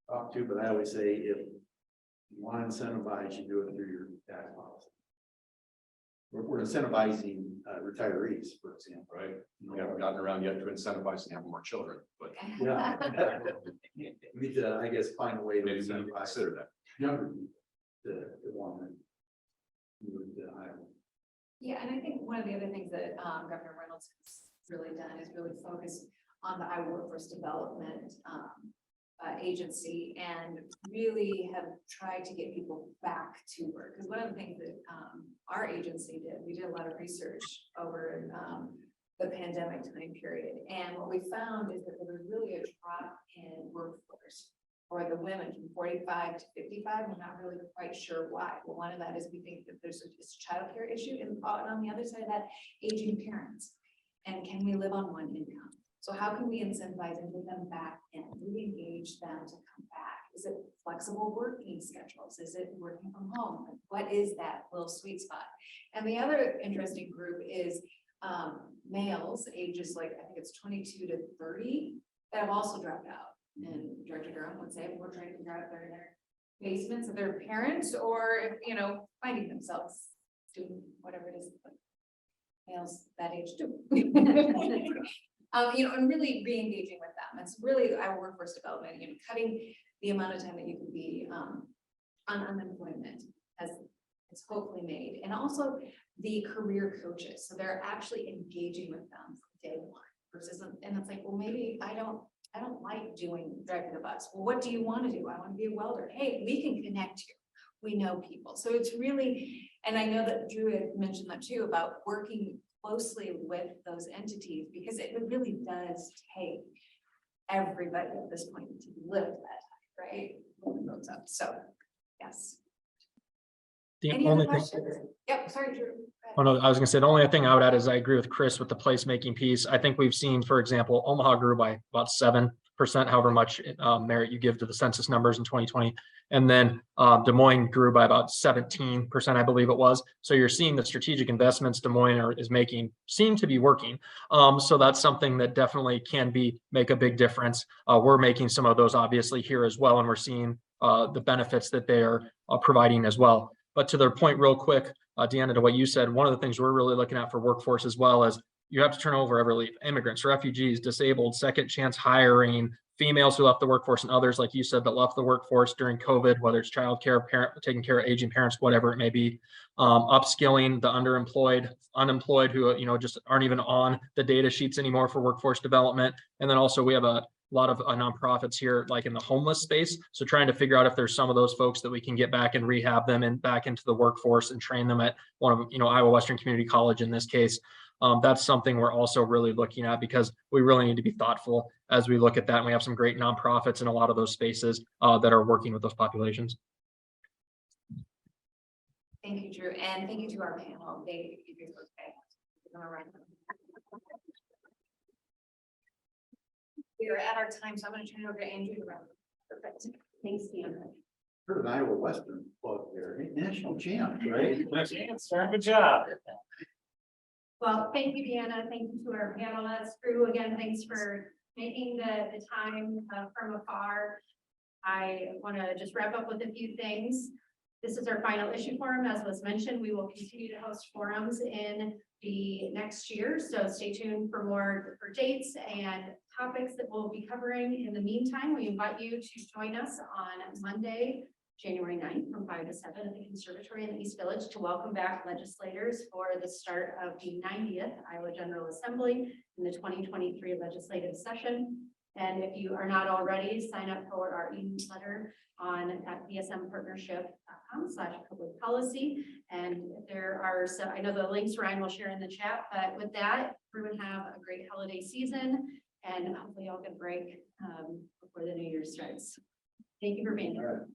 talk to, but I always say if you want to incentivize, you do it through your tax policy. We're incentivizing retirees, for example. Right. We haven't gotten around yet to incentivizing having more children, but Yeah. We need to, I guess, find a way to maybe we need to incentivize consider that. younger people to want to move to Iowa. Yeah, and I think one of the other things that Governor Reynolds has really done is really focused on the Iowa Workforce Development agency and really have tried to get people back to work. Because one of the things that our agency did, we did a lot of research over the pandemic time period. And what we found is that there was really a drop in workforce for the women from 45 to 55. We're not really quite sure why. Well, one of that is we think that there's this childcare issue, and on the other side of that, aging parents. And can we live on one income? So how can we incentivize and get them back and re-engage them to come back? Is it flexible working schedules? Is it working from home? What is that little sweet spot? And the other interesting group is males ages like, I think it's 22 to 30 that have also dropped out. And Director Durham would say, we're trying to figure out if they're in their basements of their parents or, if, you know, finding themselves doing whatever it is. Males that age too. You know, and really re-engaging with them. It's really our workforce development, you know, cutting the amount of time that you can be on unemployment as it's hopefully made. And also the career coaches. So they're actually engaging with them from day one versus, and it's like, well, maybe I don't like driving the bus. Well, what do you want to do? I want to be a welder. Hey, we can connect you. We know people. So it's really, and I know that Drew had mentioned that too, about working closely with those entities, because it really does take everybody at this point to live that, right? So, yes. The Any only other thing, questions? Yep, sorry, Drew. oh no, I was gonna say, the only thing I would add is I agree with Chris with the placemaking piece. I think we've seen, for example, Omaha grew by about 7%, however much merit you give to the census numbers in 2020. And then Des Moines grew by about 17%, I believe it was. So you're seeing the strategic investments Des Moines is making seem to be working. So that's something that definitely can make a big difference. We're making some of those obviously here as well, and we're seeing the benefits that they are providing as well. But to their point real quick, Deanna, to what you said, one of the things we're really looking at for workforce as well is you have to turn over every leaf. Immigrants, refugees, disabled, second chance hiring, females who left the workforce, and others, like you said, that left the workforce during COVID, whether it's childcare, taking care of aging parents, whatever it may be, upskilling the underemployed, unemployed who, you know, just aren't even on the data sheets anymore for workforce development. And then also we have a lot of nonprofits here, like in the homeless space. So trying to figure out if there's some of those folks that we can get back and rehab them and back into the workforce and train them at one of, you know, Iowa Western Community College in this case. That's something we're also really looking at, because we really need to be thoughtful as we look at that. And we have some great nonprofits in a lot of those spaces that are working with those populations. Thank you, Drew. And thank you to our panel. We are at our time, so I'm going to turn it over to Andrew. Perfect. Thanks, Deanna. Heard an Iowa Western plug there, national champ, right? Good job. Well, thank you, Deanna. Thank you to our panelists. Drew, again, thanks for making the time from afar. I want to just wrap up with a few things. This is our final issue forum. As was mentioned, we will continue to host forums in the next year. So stay tuned for more dates and topics that we'll be covering. In the meantime, we invite you to join us on Monday, January 9th from 5 to 7 at the Conservatory in the East Village to welcome back legislators for the start of the 90th Iowa General Assembly in the 2023 legislative session. And if you are not already, sign up for our e-newsletter at bsmpartnership.com/public policy. And there are some, I know the links Ryan will share in the chat, but with that, everyone have a great holiday season and hopefully y'all can break before the new year starts. Thank you for being here.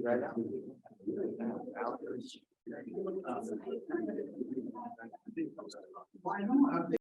Right now. Why not?